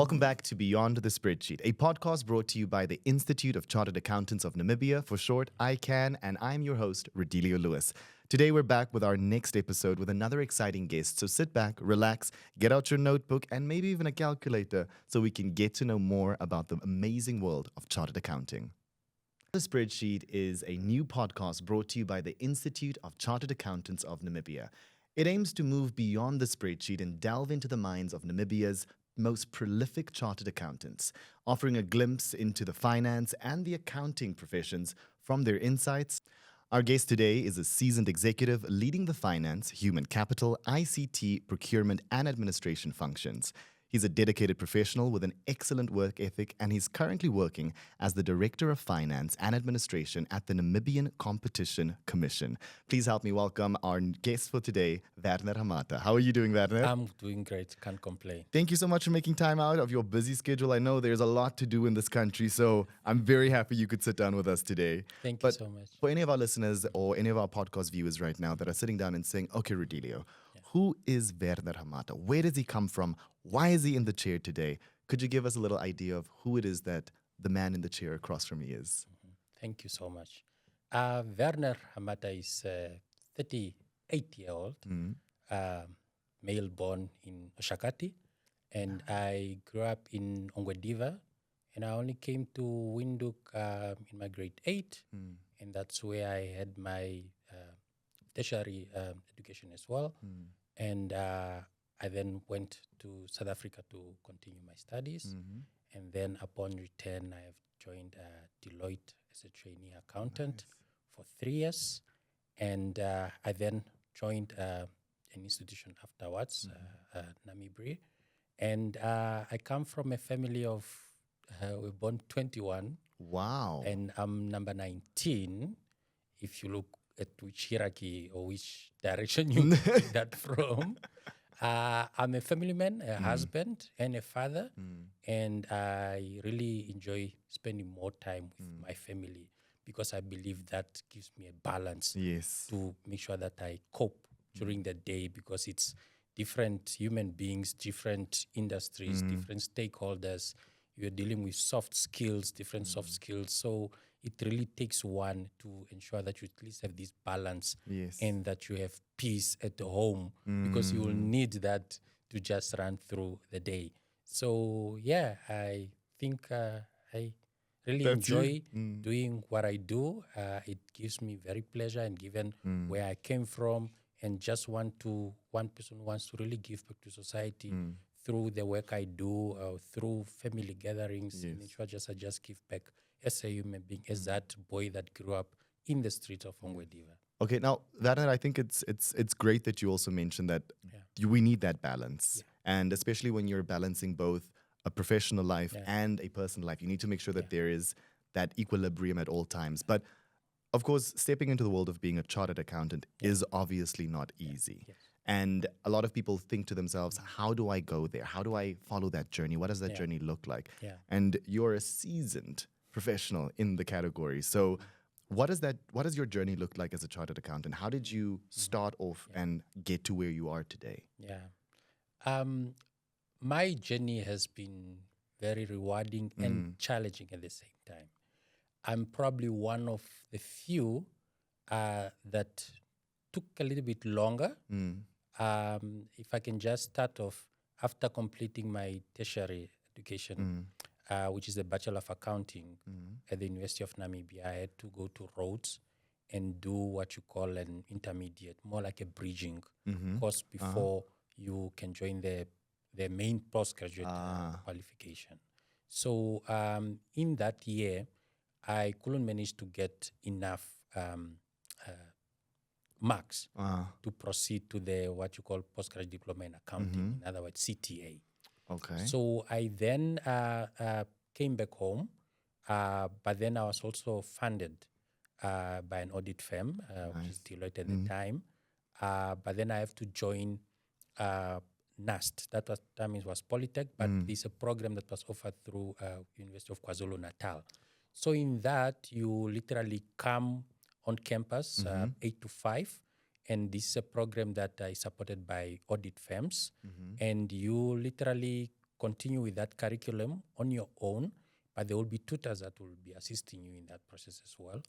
Welcome back to Beyond the Spreadsheet, a podcast brought to you by the Institute of Chartered Accountants of Namibia, for short, ICAN, and I'm your host, Rodilio Lewis. Today, we're back with our next episode with another exciting guest. So sit back, relax, get out your notebook, and maybe even a calculator so we can get to know more about the amazing world of chartered accounting. The Spreadsheet is a new podcast brought to you by the Institute of Chartered Accountants of Namibia. It aims to move beyond the spreadsheet and delve into the minds of Namibia's most prolific chartered accountants, offering a glimpse into the finance and the accounting professions from their insights. Our guest today is a seasoned executive leading the finance, human capital, ICT, procurement, and administration functions. He's a dedicated professional with an excellent work ethic, and he's currently working as the Director of Finance and Administration at the Namibian Competition Commission. Please help me welcome our guest for today, Werner Hamata. How are you doing, Werner? I'm doing great. Can't complain. Thank you so much for making time out of your busy schedule. I know there's a lot to do in this country, so I'm very happy you could sit down with us today. Thank you so much. For any of our listeners or any of our podcast viewers right now that are sitting down and saying, okay, Rodilio, who is Werner Hamata? Where does he come from? Why is he in the chair today? Could you give us a little idea of who it is that the man in the chair across from me is? Thank you so much. Werner Hamata is a 38-year-old male born in Oshakati, and I grew up in Ongwediva, and I only came to Windhoek in my grade 8, and that's where I had my tertiary education as well. And I then went to South Africa to continue my studies. And then upon return, I have joined Deloitte as a trainee accountant for 3 years. And I then joined an institution afterwards, Namibia. And I come from a family of, we're born 21. Wow. And I'm number 19, if you look at which hierarchy or which direction you take that from. I'm a family man, a husband, and a father, and I really enjoy spending more time with my family because I believe that gives me a balance to make sure that I cope during the day, because it's different human beings, different industries, different stakeholders. You're dealing with soft skills, different soft skills. So it really takes one to ensure that you at least have this balance and that you have peace at the home, because you will need that to just run through the day. So, yeah, I think I really enjoy doing what I do. It gives me very pleasure, and given where I came from, and just one person wants to really give back to society through the work I do, through family gatherings, and I just give back as a human being, as that boy that grew up in the streets of Ongwediva. Okay, now, Werner, I think it's great that you also mentioned that we need that balance. And especially when you're balancing both a professional life and a personal life, you need to make sure that there is that equilibrium at all times. But of course, stepping into the world of being a chartered accountant is obviously not easy. And a lot of people think to themselves, how do I go there? How do I follow that journey? What does that journey look like? And you're a seasoned professional in the category. So what does your journey look like as a chartered accountant? How did you start off and get to where you are today? My journey has been very rewarding and challenging at the same time. I'm probably one of the few that took a little bit longer. If I can just start off, after completing my tertiary education, which is the Bachelor of Accounting at the University of Namibia, I had to go to Rhodes and do what you call an intermediate, more like a bridging course before you can join the main postgraduate qualification. So in that year, I couldn't manage to get enough marks to proceed to the what you call postgraduate diploma in accounting, in other words, CTA. Okay. So I then came back home, but then I was also funded by an audit firm, which is Deloitte at the time. But then I have to join NAST. That time it was Polytech, but there's a program that was offered through University of KwaZulu-Natal. So in that, you literally come on campus 8 to 5, and this is a program that is supported by audit firms, and you literally continue with that curriculum on your own, but there will be tutors that will be assisting you in that process as well.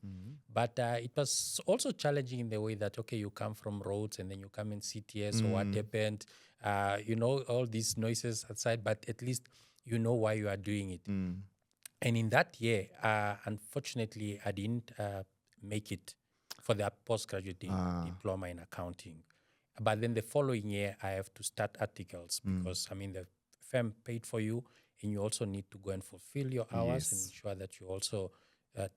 But it was also challenging in the way that, okay, you come from roads and then you come in CTS, or what happened, all these noises outside, but at least you know why you are doing it. And in that year, unfortunately, I didn't make it for the postgraduate diploma in accounting. But then the following year, I have to start articles because, the firm paid for you, and you also need to go and fulfill your hours and ensure that you also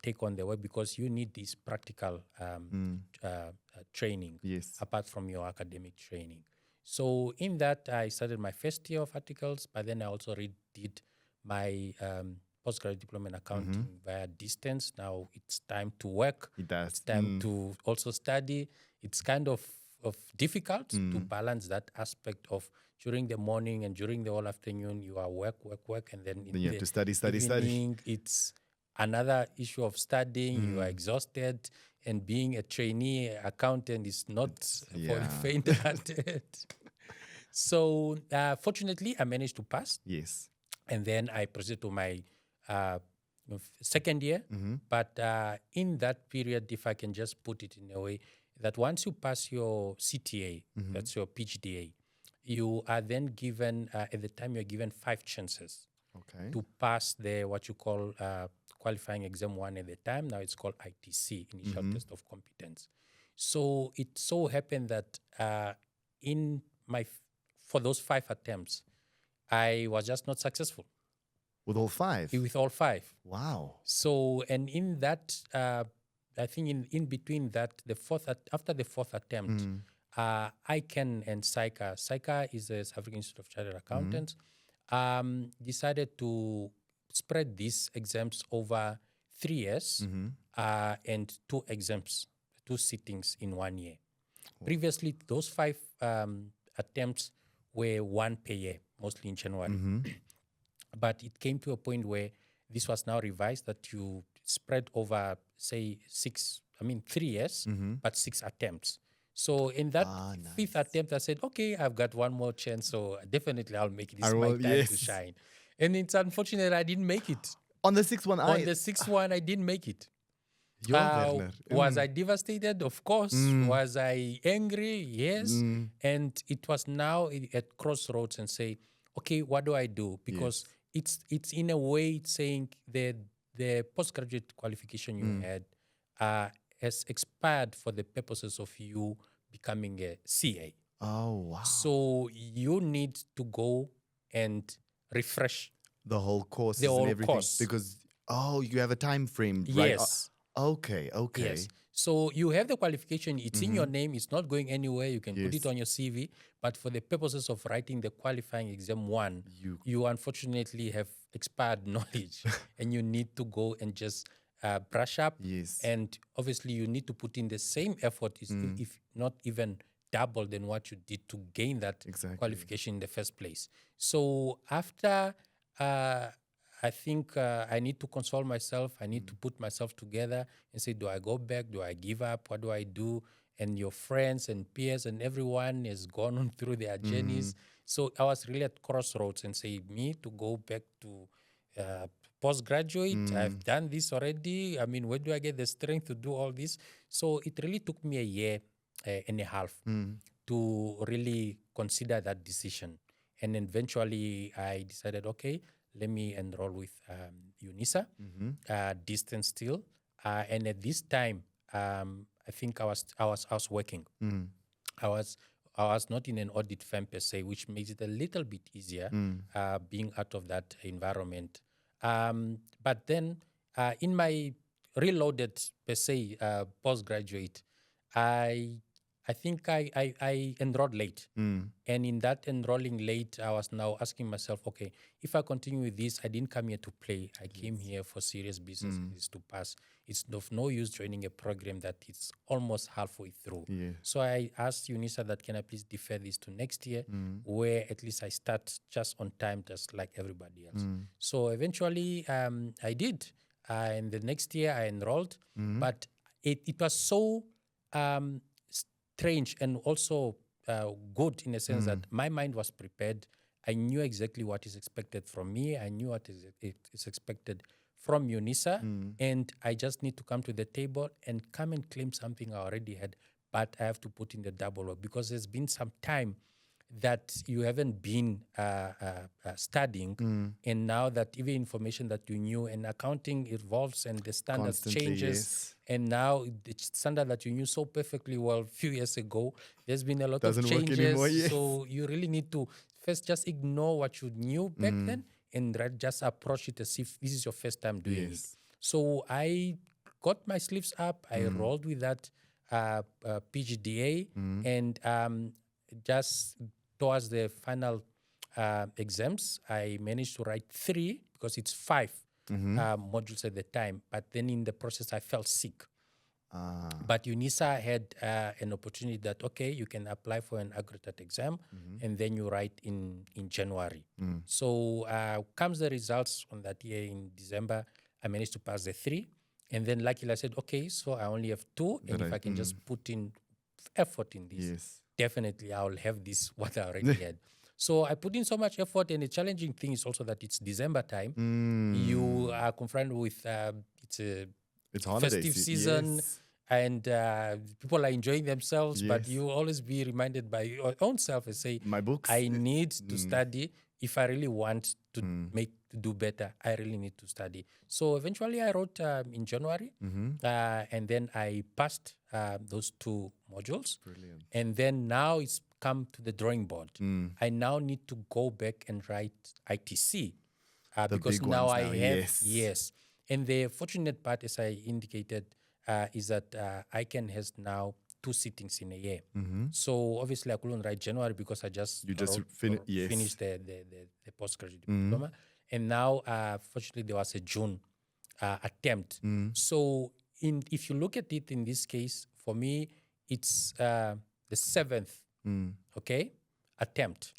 take on the work, because you need this practical training apart from your academic training. So in that, I started my first year of articles, but then I also redid my postgraduate diploma in accounting via distance. Now it's time to work. It's time to also study. It's kind of difficult to balance that aspect of during the morning and during the whole afternoon, you are work, and then in you have to study. evening, it's another issue of studying. You are exhausted, and being a trainee accountant is not for the faint-hearted. So fortunately, I managed to pass. Yes. And then I proceeded to my second year. But in that period, if I can just put it in a way, that once you pass your CTA, that's your PGDA, you are then given, at the time you're given 5 chances to pass the what you call qualifying exam 1 at the time. Now it's called ITC, Initial Test of Competence. So it so happened that for those 5 attempts, I was just not successful. With all 5? With all 5. Wow. So, and in that, I think in between that, after the 4th attempt, ICAN and SICA is the South African Institute of Chartered Accountants, decided to spread these exams over 3 years and 2 exams, 2 sittings in 1 year. Previously, those 5 attempts were 1 per year, mostly in January. But it came to a point where this was now revised, that you spread over, say, 3 years, but 6 attempts. So in that 5th attempt, I said, okay, I've got 1 more chance, so definitely I'll make it. It's my time to shine. And it's unfortunate I didn't make it. On the 6th one, the 6th one, I didn't make it. Was I devastated? Of course. Was I angry? Yes. And it was now at crossroads and say, okay, what do I do? Because it's in a way it's saying the postgraduate qualification you had has expired for the purposes of you becoming a CA. Oh, wow. So you need to go and refresh the whole course and everything. Course. Because, you have a time frame, right? Yes. Okay. Yes. So you have the qualification. It's in your name. It's not going anywhere. You can put it on your CV. But for the purposes of writing the qualifying exam 1, you unfortunately have expired knowledge. And you need to go and just brush up. Yes. And obviously you need to put in the same effort, if not even double than what you did to gain that qualification in the first place. So after... I think I need to console myself. I need to put myself together and say, do I go back? Do I give up? What do I do? And your friends and peers and everyone has gone on through their journeys. So I was really at crossroads and say, me to go back to postgraduate. I've done this already. Where do I get the strength to do all this? So it really took me a year and a half to really consider that decision. And eventually I decided, okay, let me enroll with UNISA, distance still. And at this time, I think I was working. I was not in an audit firm per se, which makes it a little bit easier being out of that environment. But then in my reloaded per se postgraduate, I think I enrolled late. And in that enrolling late, I was now asking myself, okay, if I continue with this, I didn't come here to play. I came here for serious business. It's to pass. It's of no use joining a program that is almost halfway through. So I asked UNISA that, can I please defer this to next year, where at least I start just on time, just like everybody else. So eventually I did. And the next year I enrolled. But it was so... strange and also good in a sense that my mind was prepared. I knew exactly what is expected from me. I knew what is expected from UNISA, and I just need to come to the table and come and claim something I already had, but I have to put in the double work because there's been some time that you haven't been studying, and now that even information that you knew, and accounting evolves and the standards Constantly, changes, yes. and now the standard that you knew so perfectly well a few years ago, there's been a lot Doesn't of work changes. anymore, yes. So you really need to first just ignore what you knew back then and just approach it as if this is your first time doing it. Yes. So I got my sleeves up. I rolled with that PGDA, and just towards the final exams, I managed to write 3 because it's 5 modules at the time. But then in the process, I felt sick. But UNISA had an opportunity that, okay, you can apply for an aggregate exam and then you write in January. So comes the results on that year in December, I managed to pass the 3. And then luckily I said, okay, so I only have 2. And if I can just put in effort in this, Yes. definitely I will have this, what I already had. So I put in so much effort, and the challenging thing is also that it's December time. You are confronted with It's holiday festive season, yes. and people are enjoying themselves, but Yes. you always be reminded by your own self and say, My books. I need to study. If I really want to do better, I really need to study. So eventually I wrote in January, and then I passed those 2 modules. Brilliant. And then now it's come to the drawing board. I now need to go back and write ITC because big now ones I now, have, yes. And the fortunate part, as I indicated, is that ICAN has now 2 sittings in a year. So obviously I couldn't write January because I just finished the postgraduate diploma. And now, fortunately, there was a June attempt. So if you look at it in this case, for me, it's the 7th, attempt.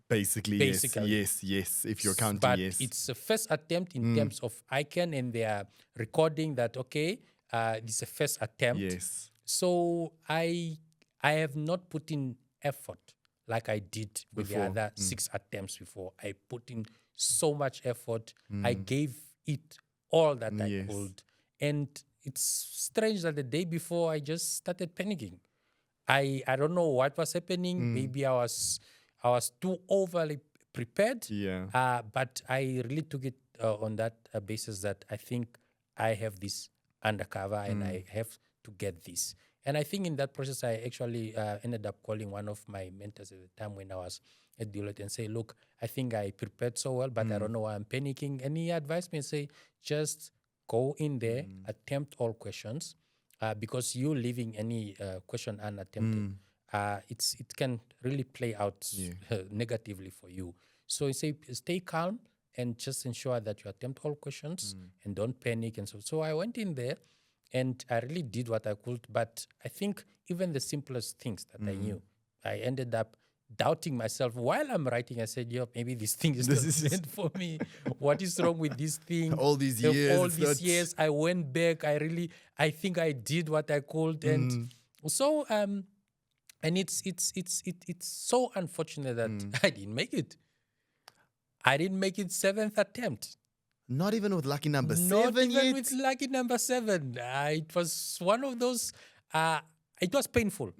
Basically, yes. If you're counting, But yes. it's a first attempt in terms of ICAN, and they are recording that, this is a first attempt. Yes. So I have not put in effort like I did with the other 6 attempts before. I put in so much effort. I gave it all that I could. And it's strange that the day before I just started panicking. I don't know what was happening. Maybe I was too overly prepared. Yeah. But I really took it on that basis that I think I have this undercover and I have to get this. And I think in that process, I actually ended up calling one of my mentors at the time when I was at Deloitte and say, look, I think I prepared so well, but I don't know why I'm panicking. And he advised me and say, just go in there, attempt all questions, because you leaving any question unattempted, it can really play out negatively for you. So he say, stay calm and just ensure that you attempt all questions and don't panic. And so I went in there and I really did what I could. But I think even the simplest things that I knew, I ended up doubting myself while I'm writing. I said, maybe this thing is not meant for me. What is wrong with this thing? All these years. All these years, I went back. I think I did what I could. And so, and it's so unfortunate that I didn't make it. I didn't make it 7th attempt. Not even with lucky number 7 Not even yet? with lucky number 7. It was one of those, it was painful.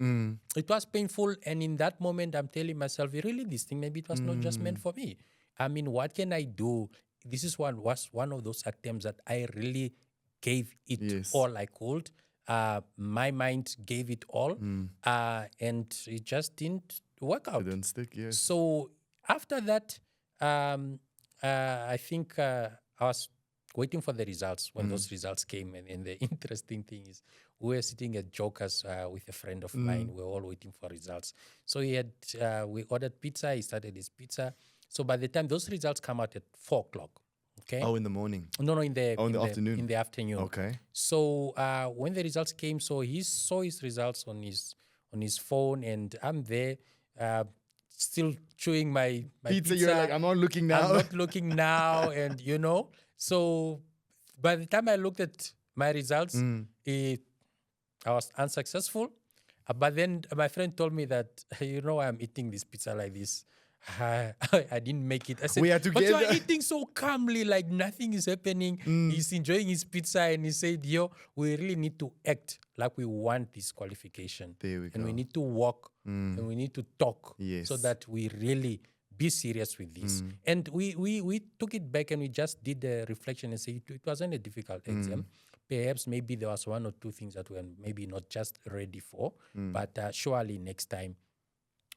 It was painful. And in that moment, I'm telling myself, really, this thing, maybe it was not just meant for me. I mean, what can I do? This was one of those attempts that I really gave it all I could. My mind gave it all. And it just didn't work out. It didn't stick, yes. So after that, I think I was waiting for the results when those results came. And the interesting thing is we were sitting at Joker's with a friend of mine. We were all waiting for results. So we ordered pizza. He started his pizza. So by the time those results come out at 4:00, okay? Oh, in the morning? No, in the afternoon? In the afternoon. Okay. So when the results came, so he saw his results on his phone, and I'm there still chewing my pizza. You're like, I'm not looking now. I'm not looking now, and So by the time I looked at my results, I was unsuccessful. But then my friend told me that, I'm eating this pizza like this. I didn't make it. I said, We are but you are together." eating so calmly, like nothing is happening. He's enjoying his pizza, and he said, yo, we really need to act like we want this qualification. There we And go. we need to walk and we need to talk Yes. so that we really be serious with this. And we took it back and we just did a reflection and said it wasn't a difficult exam. Perhaps maybe there was one or two things that we're maybe not just ready for, but surely next time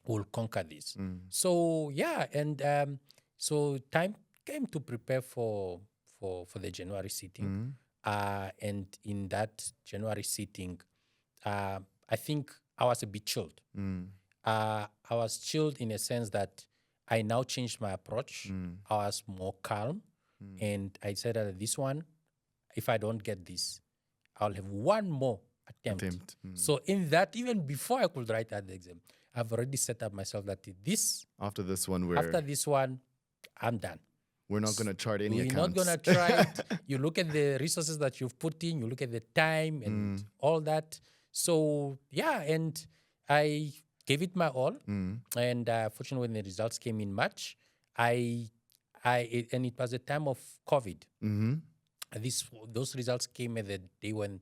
we'll conquer this. So yeah, and so time came to prepare for the January sitting. And in that January sitting, I think I was a bit chilled. I was chilled in a sense that I now changed my approach. I was more calm. And I said that this one, if I don't get this, I'll have one more attempt. So in that, even before I could write that exam, I've already set up myself that After this one, I'm done. we're not going to chart any We're accounts. not going to try it. You look at the resources that you've put in, you look at the time and all that. So, yeah, and I gave it my all. And fortunately, when the results came in March, and it was a time of COVID. Those results came at the day when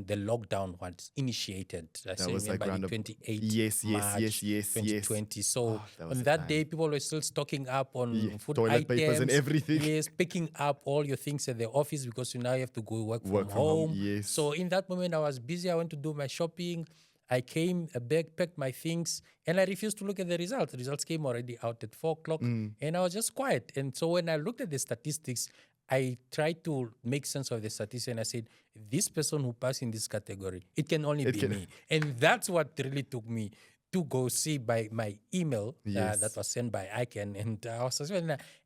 the lockdown was initiated. I still was like remember around the 28th March 2020. So that was on the that time. day, people were still stocking up on food toilet items. papers and everything. Yes, picking up all your things at the office because you now have to go work from from home. home, yes. So in that moment, I was busy. I went to do my shopping. I came, packed my things, and I refused to look at the results. The results came already out at 4 o'clock, and I was just quiet. And so when I looked at the statistics, I tried to make sense of the statistics, and I said, this person who passed in this category, it can only be me. And that's what really took me to go see by my email that was sent by ICAN. And I was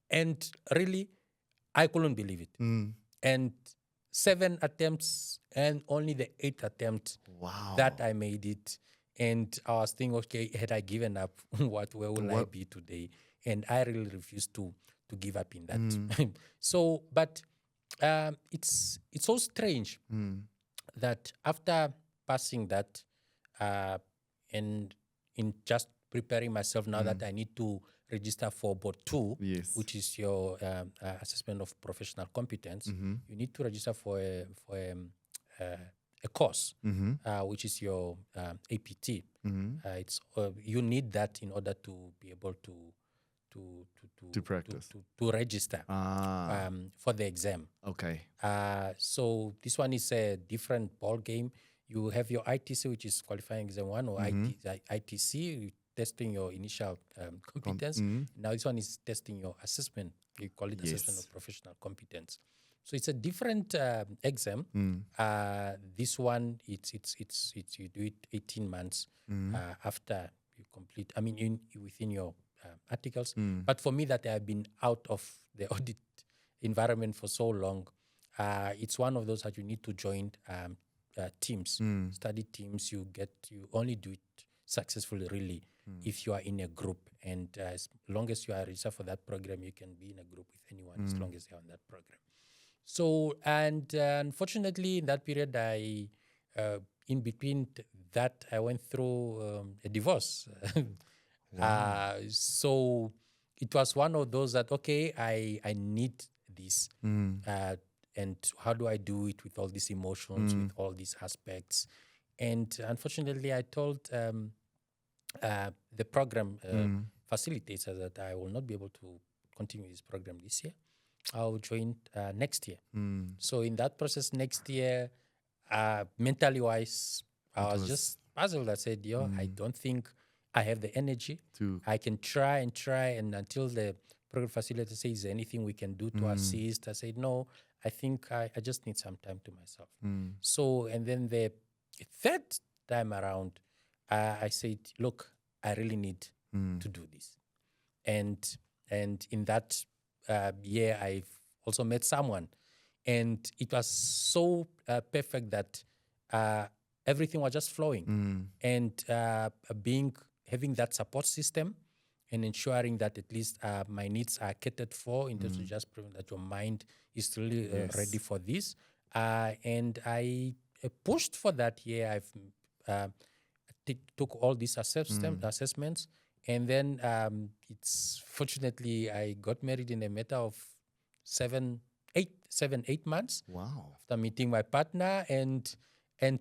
and really, I couldn't believe it. And 7 attempts and only the 8th attempt that I made it. And I was thinking, okay, had I given up, where will I be today? And I really refused to give up in that. So, but it's so strange that after passing that, and in just preparing myself now that I need to register for board 2, which is your assessment of professional competence, you need to register for a course, which is your APT. It's you need that in order to be able to practice to register for the exam. Okay. So this one is a different ball game. You have your ITC, which is qualifying exam 1, or ITC, testing your initial competence. Now this one is testing your assessment. You call it assessment of professional competence. So it's a different exam. This one, it's you do it 18 months after you complete. I mean, within your articles. But for me, that I've been out of the audit environment for so long, it's one of those that you need to join teams, study teams. You only do it successfully, really, if you are in a group. And as long as you are registered for that program, you can be in a group with anyone as long as you're on that program. So, and unfortunately, in that period, in between that, I went through a divorce. So it was one of those that, okay, I need this. And how do I do it with all these emotions, with all these aspects? And unfortunately, I told the program facilitator that I will not be able to continue this program this year. I'll join next year. So in that process next year, mentally wise, I was just puzzled. I said, I don't think I have the energy. I can try, and until the program facilitator says anything we can do to assist, I said, no, I think I just need some time to myself. So, and then the third time around, I said, look, I really need to do this. And in that year, I've also met someone. And it was so perfect that everything was just flowing. And having that support system and ensuring that at least my needs are catered for in terms of just proving that your mind is really ready for this. And I pushed for that year. I've took all these assessments, And then it's fortunately I got married in a matter of 8 months Wow. after meeting my partner, and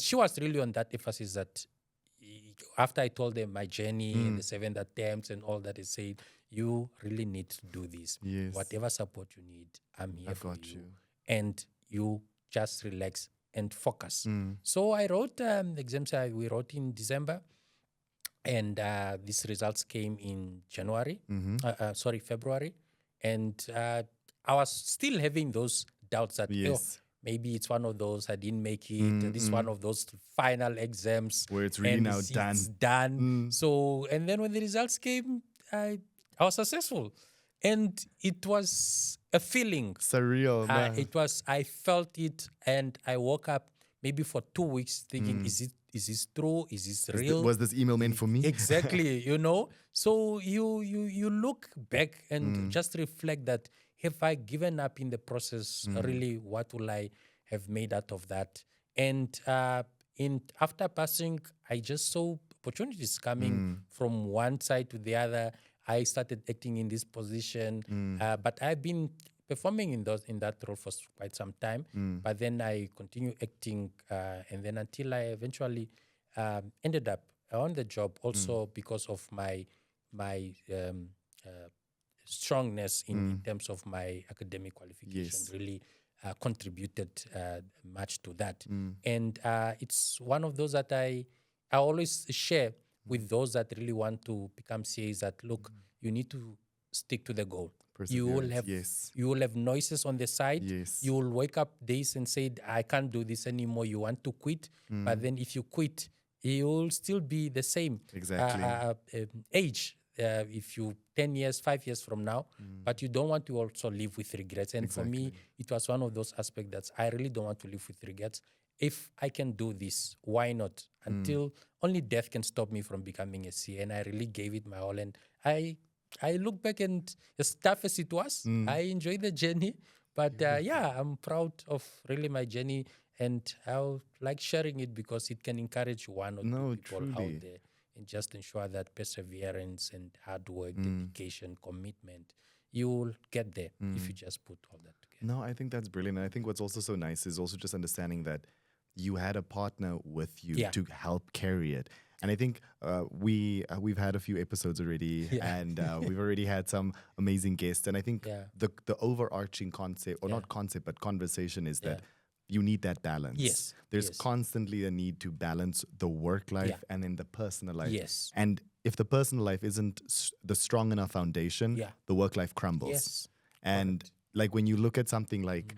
she was really on that emphasis that after I told them my journey and the 7 attempts and all that, they said, you really need to do this. Yes. Whatever support you need, I'm here I've for got you. you. And you just relax and focus. So I wrote the exams we wrote in December, and these results came in February. And I was still having those doubts that, Yes. maybe it's one of those, I didn't make it. This is one of those final exams Where it's really and now it's done. done. So, and then when the results came, I was successful. And it was a feeling. Surreal, man. I felt it, and I woke up maybe for 2 weeks thinking, is this true? Is this real? Was this email meant for me? Exactly, So you look back and just reflect that, have I given up in the process? Really, what will I have made out of that? And after passing, I just saw opportunities coming from one side to the other. I started acting in this position, but I've been performing in that role for quite some time. But then I continue acting, and then until I eventually ended up on the job, also because of my strongness in terms of my academic qualification. Yes. Really contributed much to that. And it's one of those that I always share with those that really want to become CAs, that look, you need to stick to the goal. You will have noises on the side. Yes. You will wake up days and say, I can't do this anymore. You want to quit. But then if you quit, you will still be the same age. If you 10 years, 5 years from now, but you don't want to also live with regrets. And for me, it was one of those aspects that I really don't want to live with regrets. If I can do this, why not? Until only death can stop me from becoming a CA. And I really gave it my all. And I look back, and as tough as it was, I enjoyed the journey. But I'm proud of really my journey, and I like sharing it because it can encourage one or two people out there, and just ensure that perseverance and hard work, dedication, commitment, you'll get there if you just put all that together. No, I think that's brilliant. And I think what's also so nice is also just understanding that you had a partner with you to help carry it. And I think we've had a few episodes already, and we've already had some amazing guests. And I think the overarching concept, or not concept, but conversation is that you need that balance. Yes. There's constantly a need to balance the work life and then the personal life. Yes. And if the personal life isn't the strong enough foundation, the work life crumbles. Yes. And like when you look at something like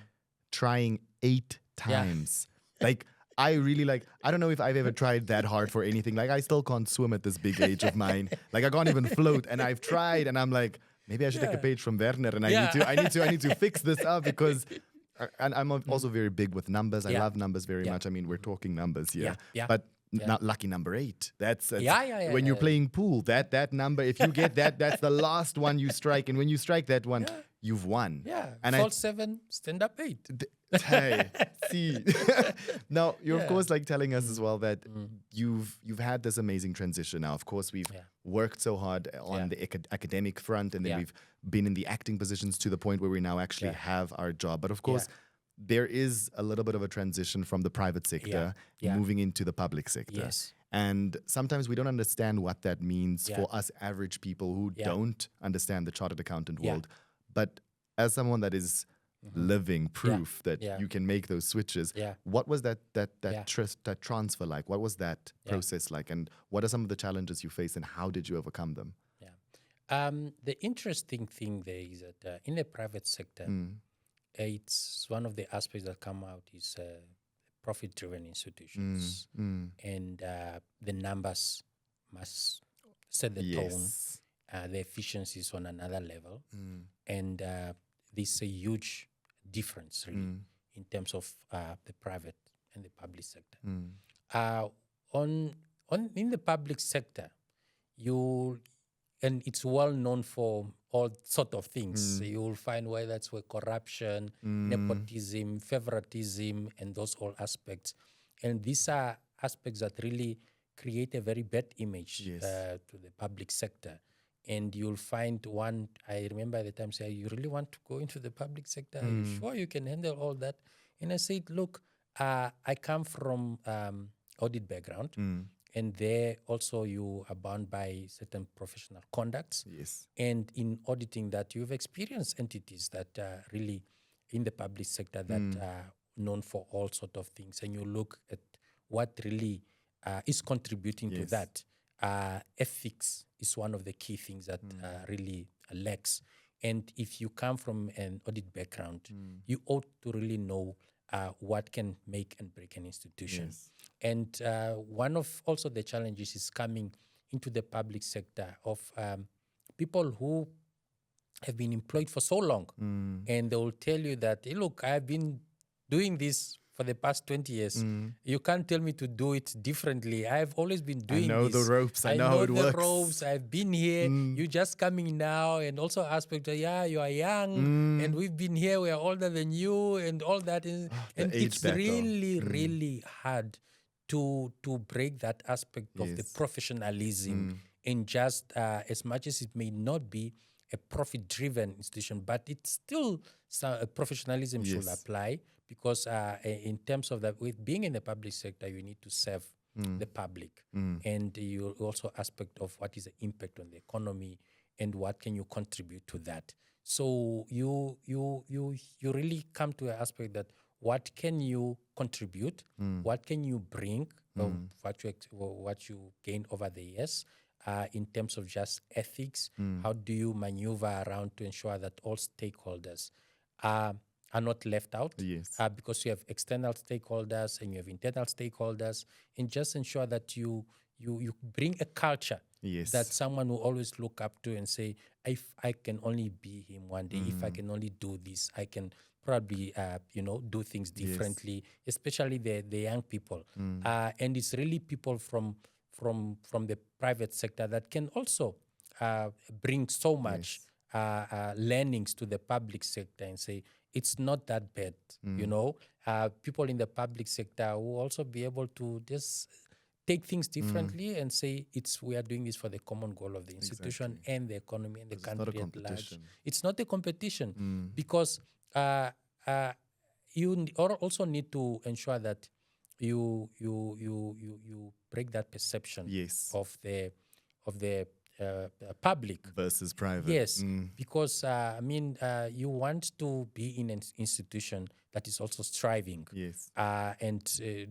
trying 8 times, like I really I don't know if I've ever tried that hard for anything. Like I still can't swim at this big age of mine. Like I can't even float, and I've tried, and I'm like, maybe I should take a page from Werner, and I need to fix this up, because and I'm also very big with numbers. I love numbers very much. I mean, we're talking numbers here. But not lucky number 8. That's when you're playing pool, that number, if you get that, that's the last one you strike. And when you strike that one, you've won. Yeah. And Fall 7, stand up 8. Hey, see. Now, you're of course telling us as well that you've had this amazing transition. Now, of course, we've worked so hard on the academic front, and then we've been in the acting positions to the point where we now actually have our job. But of course, there is a little bit of a transition from the private sector moving into the public sector. Yes. And sometimes we don't understand what that means for us average people who don't understand the chartered accountant world. But as someone that is living proof that you can make those switches, what was that transfer like? What was that process like? And what are some of the challenges you face, and how did you overcome them? The interesting thing there is that in the private sector, it's one of the aspects that come out is profit-driven institutions, and the numbers must set the tone. The efficiency is on another level, and there's a huge difference really in terms of the private and the public sector. In the public sector, and it's well known for all sort of things. So you'll find whether that's where corruption, nepotism, favoritism, and those all aspects. And these are aspects that really create a very bad image to the public sector. And you'll find one, I remember at the time, say, you really want to go into the public sector? Are you sure you can handle all that? And I said, look, I come from audit background. And there also you are bound by certain professional conducts. Yes. And in auditing that, you've experienced entities that are really in the public sector that are known for all sort of things. And you look at what really is contributing to that. Ethics is one of the key things that really lacks. And if you come from an audit background, you ought to really know what can make and break an institution. Yes. And one of also the challenges is coming into the public sector of people who have been employed for so long, and they will tell you that, hey, look, I've been doing this for the past 20 years. You can't tell me to do it differently. I've always been doing this. I know the ropes. I know how it the works. ropes. I've been here. You're just coming now. And also aspect of, you are young, and we've been here. We are older than you, and all that. And it's really hard to break that aspect of the professionalism. And just as much as it may not be a profit-driven institution, but it's still professionalism should apply, because in terms of that, with being in the public sector, you need to serve the public, and you also aspect of what is the impact on the economy and what can you contribute to that. So you really come to an aspect that what can you contribute, what can you bring, what you gain over the years. In terms of just ethics, how do you maneuver around to ensure that all stakeholders are not left out? Yes. Because you have external stakeholders and you have internal stakeholders, and just ensure that you bring a culture that someone will always look up to and say, if I can only be him one day, if I can only do this, I can probably do things differently, especially the young people. And it's really people from the private sector that can also bring so much learnings to the public sector and say, it's not that bad, people in the public sector will also be able to just take things differently and say, we are doing this for the common goal of the institution and the economy and the country at large. It's not a competition, because you also need to ensure that you break that perception of the public versus private. Yes, because you want to be in an institution that is also striving. Yes. And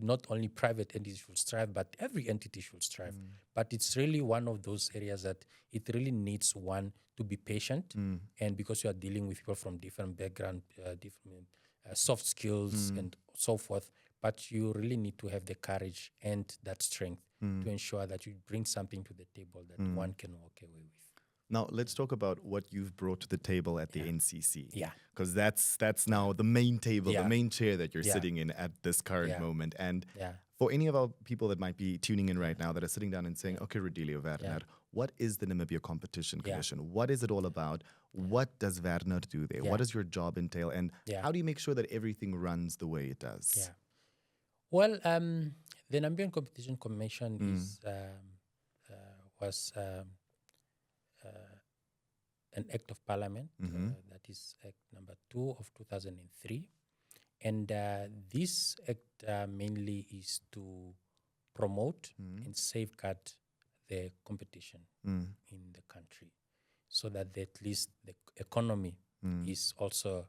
not only private entities should strive, but every entity should strive. But it's really one of those areas that it really needs one to be patient, and because you are dealing with people from different background, different soft skills and so forth, but you really need to have the courage and that strength to ensure that you bring something to the table that one can walk away with. Now, let's talk about what you've brought to the table at the NCC. Yeah. Because that's now the main table, the main chair that you're sitting in at this current moment. And for any of our people that might be tuning in right now that are sitting down and saying, okay, Rodilio, Werner, what is the Namibia Competition Commission? What is it all about? What does Werner do there? What does your job entail? And how do you make sure that everything runs the way it does? Yeah. Well, the Namibian Competition Commission was an act of parliament, that is Act number 2 of 2003. And this act mainly is to promote and safeguard the competition in the country, so that at least the economy is also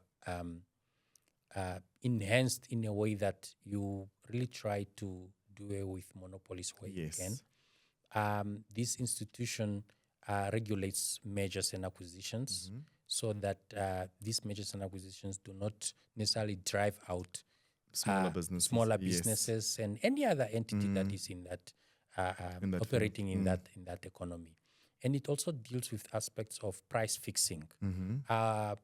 enhanced in a way that you really try to do away with monopolies where you can. This institution regulates mergers and acquisitions, so that these mergers and acquisitions do not necessarily drive out smaller businesses and any other entity that is in that operating in that economy. And it also deals with aspects of price fixing. To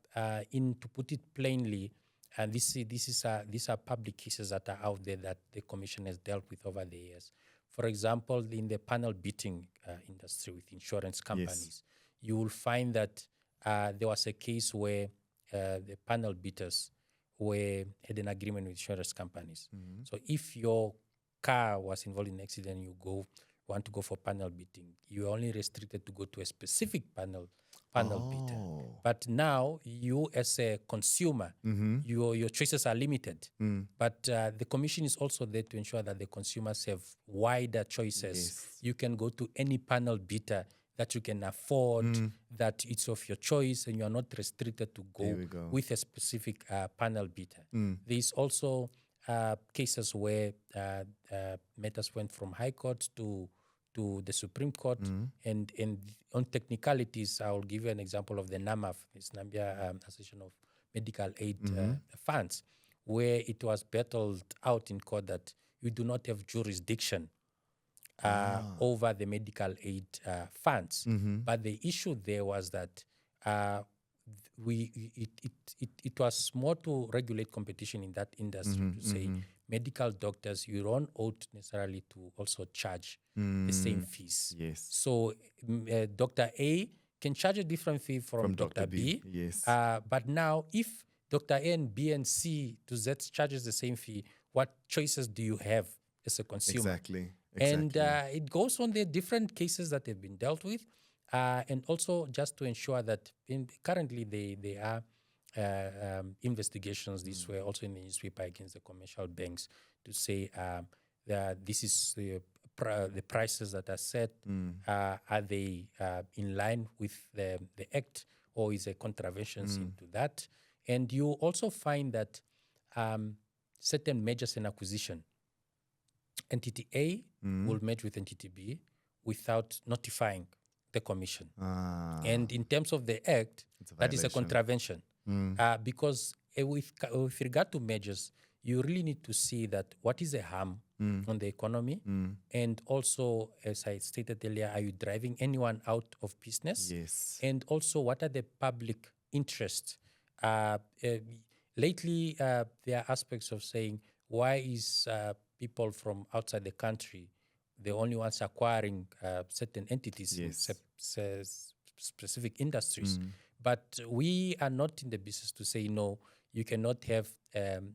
put it plainly, and these are public cases that are out there that the Commission has dealt with over the years. For example, in the panel beating industry with insurance companies, you will find that there was a case where the panel beaters had an agreement with insurance companies. So if your car was involved in an accident, you go want to go for panel beating, you're only restricted to go to a specific panel beater. Oh. But now you as a consumer, your choices are limited. But the commission is also there to ensure that the consumers have wider choices. Yes. You can go to any panel beater that you can afford, that it's of your choice, and you're not restricted to There we go. with a specific panel beater. There's also cases where matters went from High Court to the Supreme Court, and on technicalities, I will give you an example of the NAMAF, it's Namibia Association of Medical Aid Funds, where it was battled out in court that you do not have jurisdiction over the medical aid funds. But the issue there was that it was more to regulate competition in that industry, to say medical doctors, you don't ought necessarily to also charge the same fees. Yes. So Dr. A can charge a different fee from Dr. B. Yes. But now if Dr. A and B and C to Z charges the same fee, what choices do you have as a consumer? Exactly. And it goes on the different cases that have been dealt with. And also just to ensure that currently there are investigations this way also in the newspaper against the commercial banks to say that this is the prices that are set. Are they in line with the Act, or is there contraventions into that? And you also find that certain mergers and acquisition, entity A will merge with entity B without notifying the commission. And in terms of the Act, that is a contravention. Because with regard to mergers, you really need to see that what is the harm on the economy, and also, as I stated earlier, are you driving anyone out of business? Yes. And also, what are the public interests? Lately, there are aspects of saying, why is people from outside the country the only ones acquiring certain entities in specific industries? But we are not in the business to say, no, you cannot have an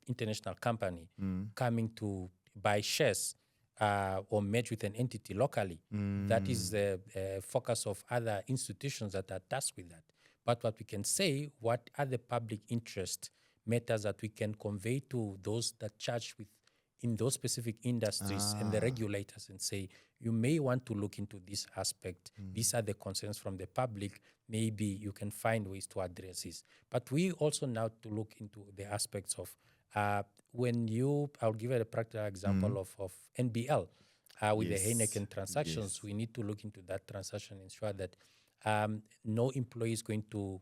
international company coming to buy shares or merge with an entity locally. That is the focus of other institutions that are tasked with that. But what we can say, what are the public interest matters that we can convey to those that charge with in those specific industries and the regulators, and say, you may want to look into this aspect. These are the concerns from the public. Maybe you can find ways to address this. But we also now to look into the aspects of I'll give you a practical example of NBL with the Heineken transactions. We need to look into that transaction, ensure that no employee is going to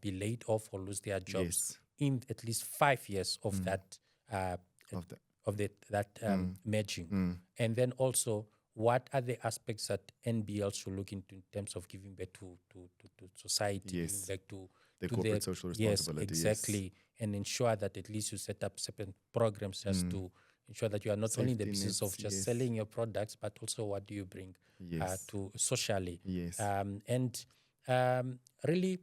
be laid off or lose their jobs in at least 5 years of that merging. And then also, what are the aspects that NBL should look into in terms of giving back to society, giving back to the corporate social responsibility. Yes, exactly. And ensure that at least you set up certain programs just to ensure that you are not only in the business of just selling your products, but also what do you bring to socially. And really,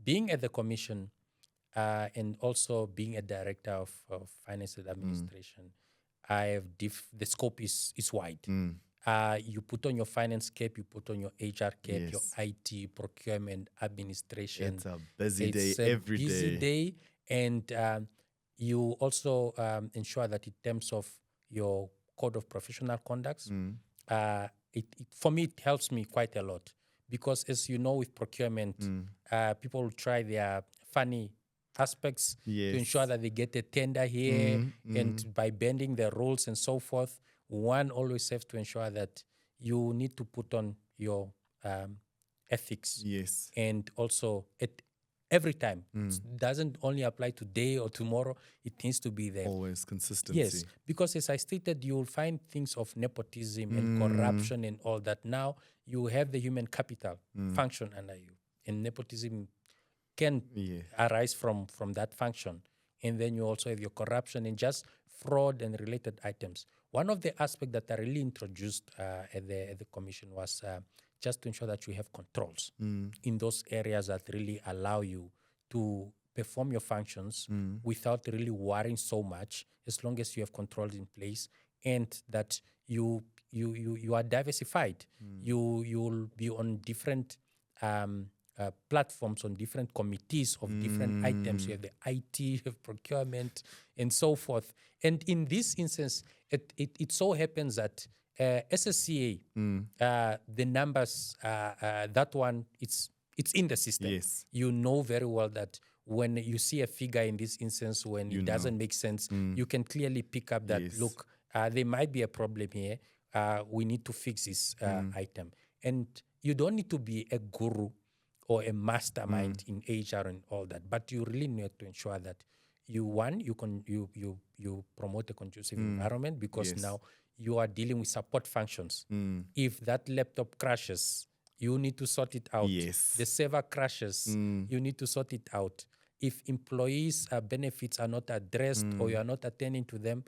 being at the commission and also being a director of finance and administration, I have the scope is wide. You put on your finance cap, you put on your HR cap, your IT, procurement, administration. It's a busy day every day. And you also ensure that in terms of your code of professional conducts, for me, it helps me quite a lot. Because as you know, with procurement, people will try their funny aspects to ensure that they get a tender here, and by bending the rules and so forth, one always has to ensure that you need to put on your ethics. And also every time. It doesn't only apply today or tomorrow, it needs to be there. Always consistency. Yes, because as I stated, you will find things of nepotism and corruption and all that. Now you have the human capital function under you, and nepotism can arise from that function. And then you also have your corruption and just fraud and related items. One of the aspects that I really introduced at the commission was just to ensure that you have controls in those areas that really allow you to perform your functions without really worrying so much, as long as you have controls in place and that you are diversified. You'll be on different platforms, on different committees of different items. You have the IT, you have procurement, and so forth. And in this instance, it so happens that SSCA, the numbers, that one, it's in the system. Yes. You know very well that when you see a figure in this instance, when it doesn't make sense, you can clearly pick up that, look, there might be a problem here. We need to fix this item. And you don't need to be a guru or a mastermind in HR and all that, but you really need to ensure that you promote a conducive environment, because now you are dealing with support functions. If that laptop crashes, you need to sort it out. Yes. The server crashes, you need to sort it out. If employees' benefits are not addressed or you are not attending to them,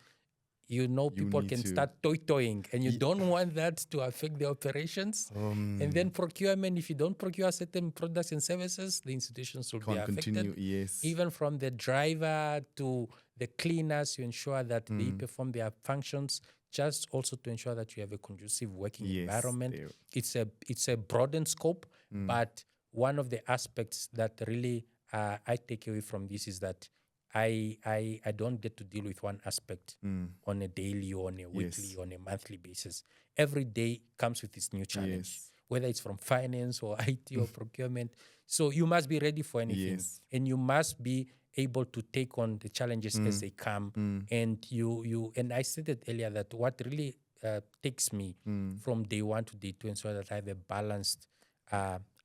people can start toying, and you don't want that to affect the operations. And then procurement, if you don't procure certain products and services, the institutions will be affected. Even from the driver to the cleaners, you ensure that they perform their functions, just also to ensure that you have a conducive working environment. It's a broadened scope, but one of the aspects that really I take away from this is that I don't get to deal with one aspect on a daily or on a weekly or on a monthly basis. Every day comes with its new challenge, whether it's from finance or IT or procurement. So you must be ready for anything, and you must be able to take on the challenges as they come. And I said it earlier that what really takes me from day one to day two, ensure that I have a balanced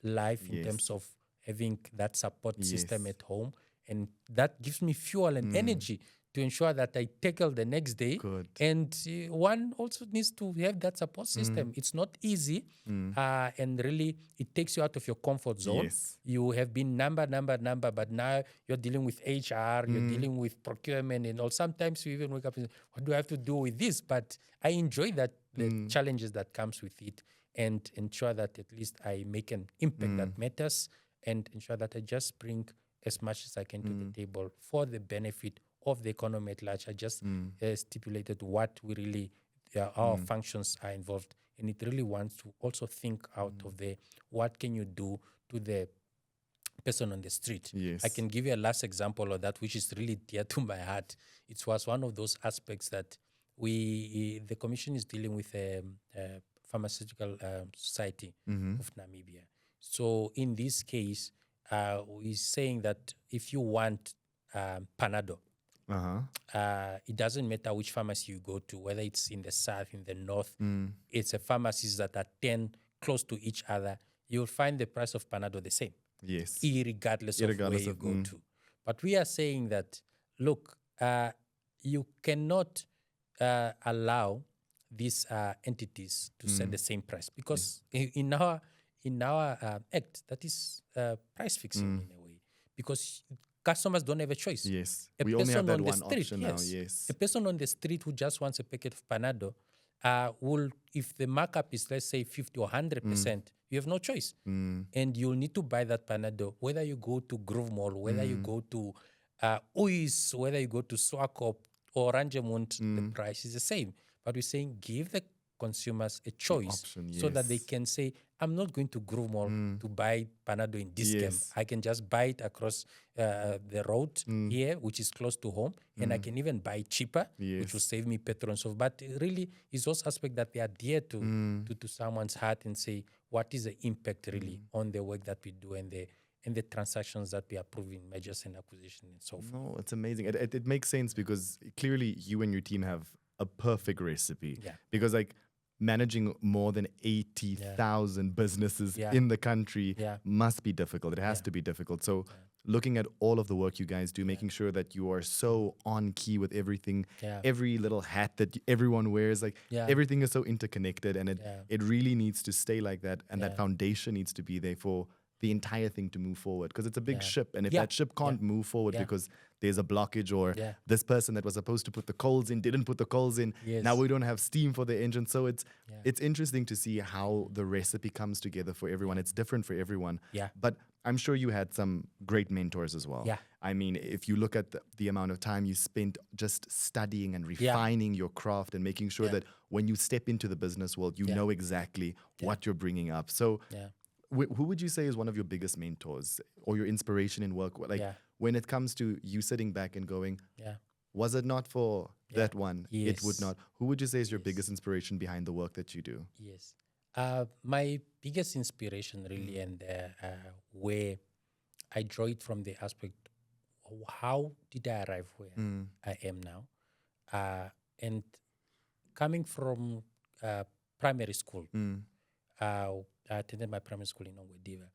life in terms of having that support system at home. And that gives me fuel and energy to ensure that I tackle the next day. And one also needs to have that support system. It's not easy, and really it takes you out of your comfort zone. You have been number, but now you're dealing with HR, you're dealing with procurement and all. Sometimes you even wake up and say, what do I have to do with this? But I enjoy that, the challenges that comes with it, and ensure that at least I make an impact that matters, and ensure that I just bring as much as I can to the table for the benefit of the economy at large. I just stipulated what we really, our functions are involved. And it really wants to also think out of what can you do to the person on the street. I can give you a last example of that, which is really dear to my heart. It was one of those aspects that the commission is dealing with a pharmaceutical society of Namibia. So in this case, we're saying that if you want Panado, it doesn't matter which pharmacy you go to, whether it's in the south, in the north, it's a pharmacies that are 10 close to each other. You'll find the price of Panado the same, irregardless of where you go to. But we are saying that, look, you cannot allow these entities to set the same price, because in our act, that is price fixing in a way, because customers don't have a choice. We only have that one option now. A person on the street who just wants a packet of Panado will, if the markup is, let's say, 50 or 100%, you have no choice. And you'll need to buy that Panado, whether you go to Groove Mall, whether you go to Uis, whether you go to Swakop or Ranjemund, the price is the same. But we're saying give the consumers a choice so that they can say, I'm not going to Groove Mall to buy Panado in Discam. I can just buy it across the road here, which is close to home, and I can even buy it cheaper, which will save me petrol and so forth. But really, it's those aspects that they are dear to someone's heart, and say, what is the impact really on the work that we do and the transactions that we approve in mergers and acquisition and so forth. No, it's amazing. It makes sense, because clearly you and your team have a perfect recipe. Because managing more than 80,000 businesses in the country must be difficult. It has to be difficult. So looking at all of the work you guys do, making sure that you are so on key with everything, every little hat that everyone wears, everything is so interconnected, and it really needs to stay like that, and that foundation needs to be there for the entire thing to move forward, because it's a big Yeah. ship, and if Yeah. that ship can't move forward Yeah. because there's a blockage, or Yeah. this person that was supposed to put the coals in didn't put the coals in, Yes. now we don't have steam for the engine. So it's Yeah. it's interesting to see how the recipe comes together for everyone. It's different for everyone. Yeah. But I'm sure you had some great mentors as well. Yeah. I mean, if you look at the amount of time you spent just studying and refining your craft and making sure that when you step into the business world, you know exactly what you're bringing up. So Yeah. who would you say is one of your biggest mentors or your inspiration in work? Like when it comes to you sitting back and going, was it not for that one, it would Yes. not. Who would you say is your biggest inspiration behind the work that you do? Yes. My biggest inspiration really, and where I draw it from the aspect of how did I arrive where I am now, and coming from primary school. I attended my primary school in Ongwediva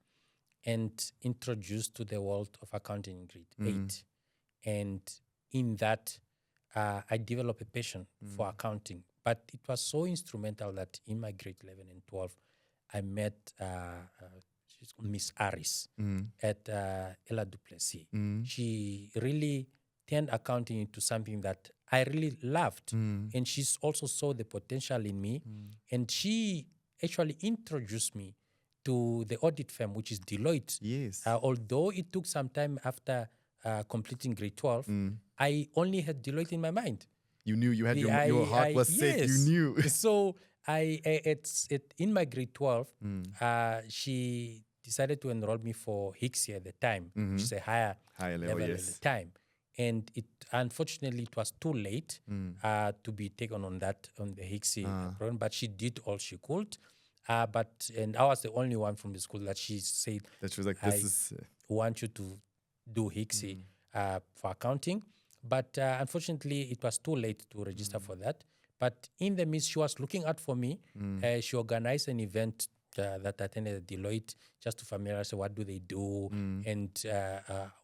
and introduced to the world of accounting in grade 8. And in that, I developed a passion for accounting. But it was so instrumental that in my grade 11 and 12, I met she's called Miss Aris at Ella Duplessis. She really turned accounting into something that I really loved. And she also saw the potential in me. And she actually introduced me to the audit firm, which is Deloitte. Yes. Although it took some time after completing grade 12, I only had Deloitte in my mind. You knew you had your heart was set. You knew. So it's in my grade 12, she decided to enroll me for HICSI at the time, which is a higher level at the time. And unfortunately, it was too late to be taken on the HICSI program, but she did all she could. And I was the only one from the school that she said that she was like, want you to do HICSI for accounting. But unfortunately, it was too late to register for that. But in the midst, she was looking out for me. She organized an event that I attended at Deloitte just to familiarize what do they do and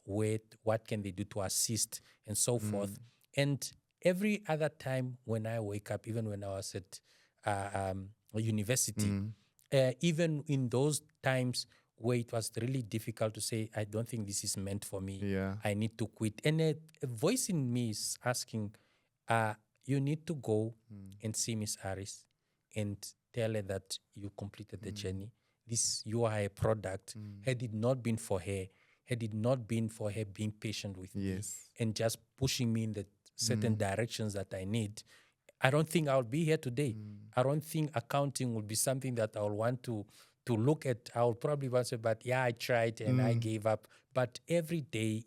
what can they do to assist and so forth. And every other time when I wake up, even when I was at university, even in those times where it was really difficult to say, I don't think this is meant for me. Yeah. I need to quit. And a voice in me is asking, you need to go and see Miss Harris and tell her that you completed the journey. You are a product. Had it not been for her, had it not been for her being patient with me and just pushing me in the certain directions that I need, I don't think I'll be here today. I don't think accounting would be something that I'll want to look at. I'll probably want to say, but yeah, I tried and I gave up. But every day,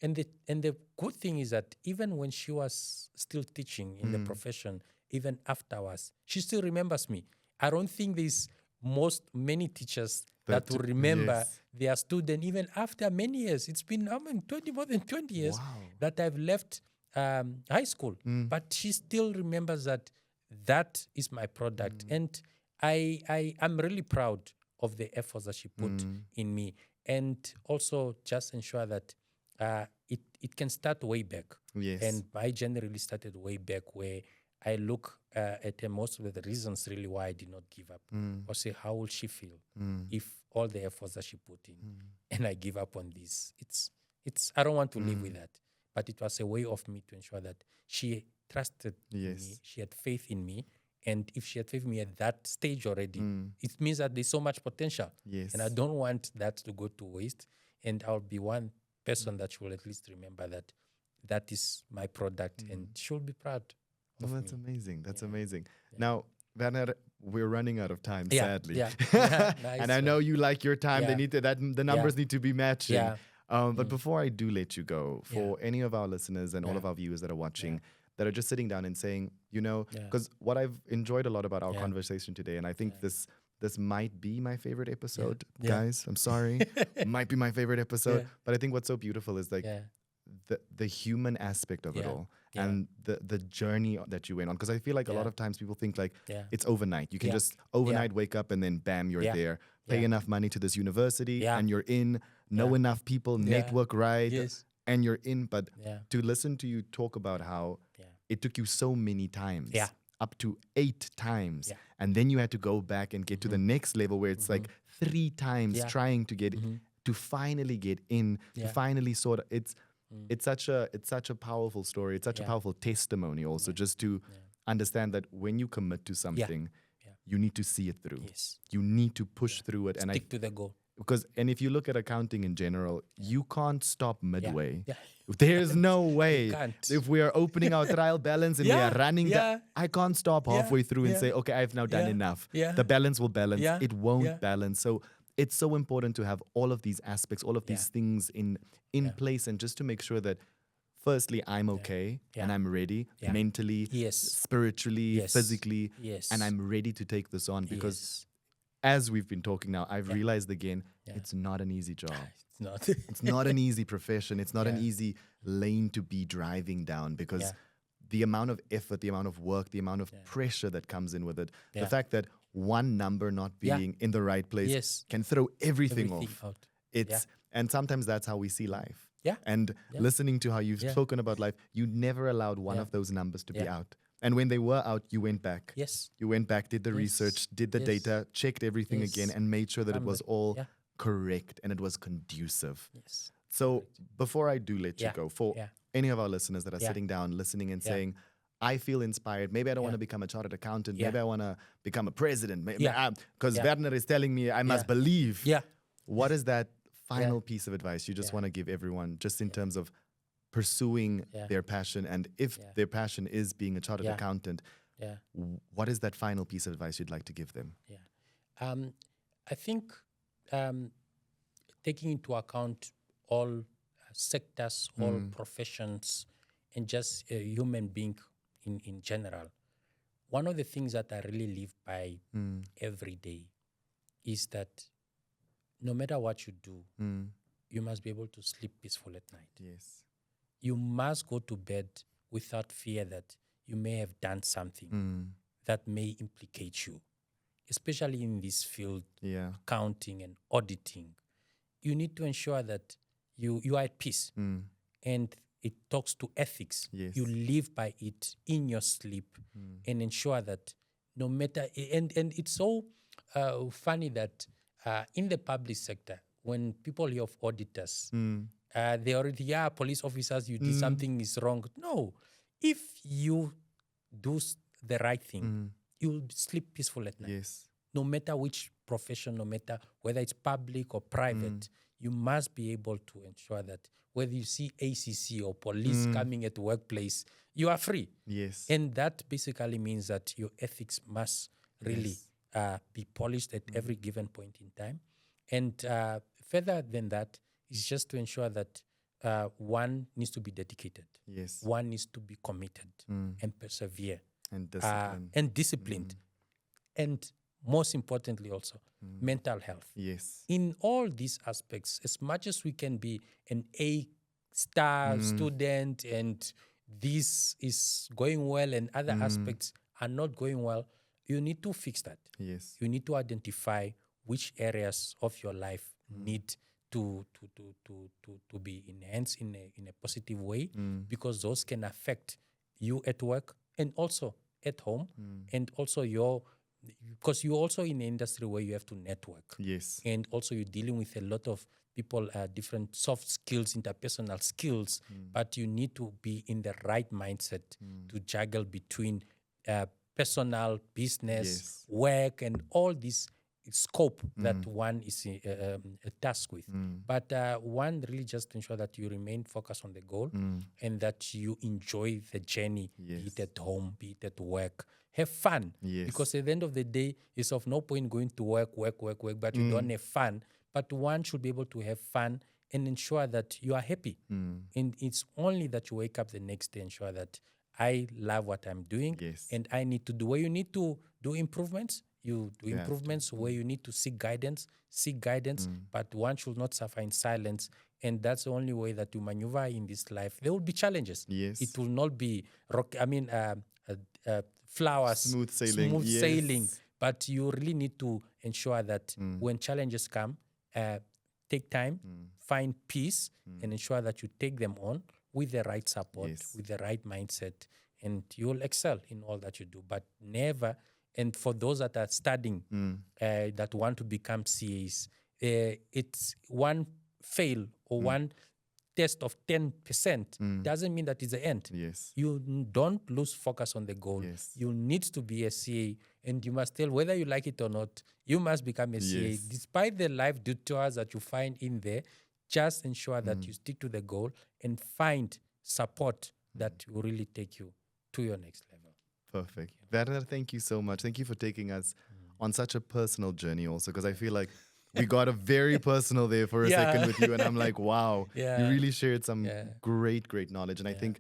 and the good thing is that even when she was still teaching in the profession, even afterwards, she still remembers me. I don't think there's many teachers that will remember their student even after many years. It's been more than 20 years that I've left high school, but she still remembers that is my product. And I'm really proud of the efforts that she put in me, and also just ensure that it can start way back. Yes. And my journey really started way back, where I look at most of the reasons really why I did not give up. Or say, how will she feel if all the efforts that she put in and I give up on this? It's I don't want to live with that. But it was a way of me to ensure that she trusted me, she had faith in me. And if she had faith in me at that stage already, it means that there's so much potential. Yes. And I don't want that to go to waste. And I'll be one person that will at least remember that is my product, and she'll be proud of that's me. amazing. That's amazing. Now, Werner, we're running out of time, sadly. Nice. And I know you like your time. They need to, the numbers need to be matching. Yeah. But before I do let you go, for any of our listeners and all of our viewers that are watching, that are just sitting down and saying, because what I've enjoyed a lot about our conversation today, and I think this might be my favorite episode, guys. I'm sorry. Might be my favorite episode. But I think what's so beautiful is like the human aspect of it all. And the journey that you went on. Because I feel like a lot of times people think like it's overnight. You can just overnight wake up and then bam, you're there. Pay enough money to this university and you're in. Know enough people, network right, and you're in. But to listen to you talk about how it took you so many times up to 8 times. Yeah. And then you had to go back and get to the next level where it's like 3 times Yeah. trying to get to finally get in, to Yeah. finally sort of it's such a powerful story. It's such a Yeah. powerful testimony also, just to understand that when you commit to something, Yeah. you need to see it through. Yes. You need to push through it. Stick to the goal. And if you look at accounting in general, you can't stop midway. Yeah. There's no way. can't. If we are opening our trial balance and we Yeah, are running yeah. I can't stop halfway through and yeah. say, okay, I've now done Yeah, enough. yeah. The balance will balance. Yeah, It won't yeah. balance. So it's so important to have all of these aspects, all of these things in place, and just to make sure that firstly, I'm okay and I'm ready mentally, Yes. spiritually, Yes. physically, Yes. and I'm ready to take this on because Yes. as we've been talking now, I've realized again, it's not an easy job. It's not. It's not an easy profession. It's not an easy lane to be driving down because the amount of effort, the amount of work, the amount of pressure that comes in with it, the fact that one number not being in the right place can throw everything off. out. And sometimes that's how we see life. Yeah. And listening to how you've spoken about life, you never allowed one of those numbers to be out. And when they were out, you went back. Yes. You went back, did the research, did the data, checked everything again, and made sure that it was all correct and it was conducive. Yes. So before I do let you go, for Yeah. any of our listeners that are sitting down, listening and saying, I feel inspired. Maybe I don't want to become a chartered accountant. Maybe I want to become a president. Because Werner is telling me I must believe. Yeah. What is that final piece of advice you just want to give everyone just in terms of pursuing their passion? And if their passion is being a chartered accountant, what is that final piece of advice you'd like to give them? Yeah. I think taking into account all sectors, all professions, and just a human being in general, one of the things that I really live by every day is that no matter what you do, you must be able to sleep peaceful at night. Yes. You must go to bed without fear that you may have done something that may implicate you, especially in this field, accounting and auditing. You need to ensure that you are at peace, and it talks to ethics. Yes. You live by it in your sleep and ensure that no matter, and it's so funny that in the public sector, when people hear of auditors, they already, police officers, you did something is wrong. No, if you do the right thing, you will sleep peaceful at night. Yes. No matter which profession, no matter whether it's public or private, you must be able to ensure that whether you see ACC or police coming at the workplace, you are free. Yes. And that basically means that your ethics must really be polished at every given point in time. And further than that, is just to ensure that one needs to be dedicated. Yes. One needs to be committed and persevere. And discipline. And disciplined. And most importantly also, mental health. Yes. In all these aspects, as much as we can be an A-star student and this is going well and other aspects are not going well, you need to fix that. Yes. You need to identify which areas of your life need to be enhanced in a positive way, because those can affect you at work and also at home, and also because you're also in an industry where you have to network. Yes. And also you're dealing with a lot of people, different soft skills, interpersonal skills, but you need to be in the right mindset to juggle between personal, business, work, and all this scope that one is tasked with. But one really just ensure that you remain focused on the goal and that you enjoy the journey, be it at home, be it at work. Have fun, because at the end of the day, it's of no point going to work, but you don't have fun. But one should be able to have fun and ensure that you are happy. And it's only that you wake up the next day and ensure that I love what I'm doing, and I need to do. Where you need to do improvements, you do improvements. Where you need to seek guidance, but one should not suffer in silence. And that's the only way that you maneuver in this life. There will be challenges. Yes. It will not be flowers, smooth sailing. sailing. But you really need to ensure that when challenges come, take time, find peace, and ensure that you take them on with the right support, with the right mindset, and you'll excel in all that you do. But never, and for those that are studying, that want to become CAs, it's one fail or one test of 10% doesn't mean that it's the end. Yes. You don't lose focus on the goal. Yes. You need to be a CA, and you must tell whether you like it or not, you must become a CA. Yes. Despite the life detours that you find in there, just ensure that you stick to the goal and find support that will really take you to your next level. Perfect. Werner, thank you so much. Thank you for taking us on such a personal journey also, because I feel like we got a very personal there for a second with you, and I'm like, wow, you really shared some great knowledge. And I think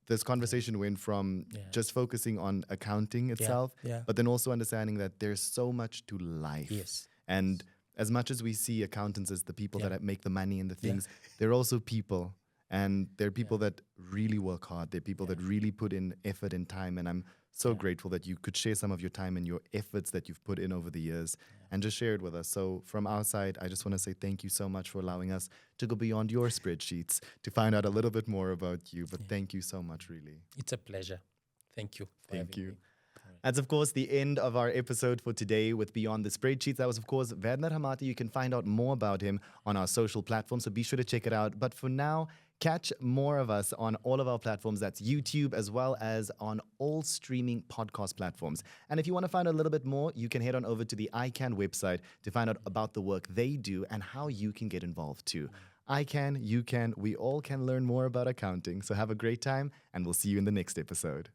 this conversation went from just focusing on accounting itself, but then also understanding that there's so much to life. Yes. And as much as we see accountants as the people that make the money and the things, they're also people. And they're people that really work hard. They're people that really put in effort and time. And I'm so grateful that you could share some of your time and your efforts that you've put in over the years and just share it with us. So from our side, I just want to say thank you so much for allowing us to go beyond your spreadsheets to find out a little bit more about you. But thank you so much, really. It's a pleasure. Thank you. Thank you. That's, of course, the end of our episode for today with Beyond the Spreadsheets. That was, of course, Werner Hamata. You can find out more about him on our social platforms, so be sure to check it out. But for now, catch more of us on all of our platforms. That's YouTube, as well as on all streaming podcast platforms. And if you want to find out a little bit more, you can head on over to the ICAN website to find out about the work they do and how you can get involved too. ICAN, you can, we all can learn more about accounting. So have a great time, and we'll see you in the next episode.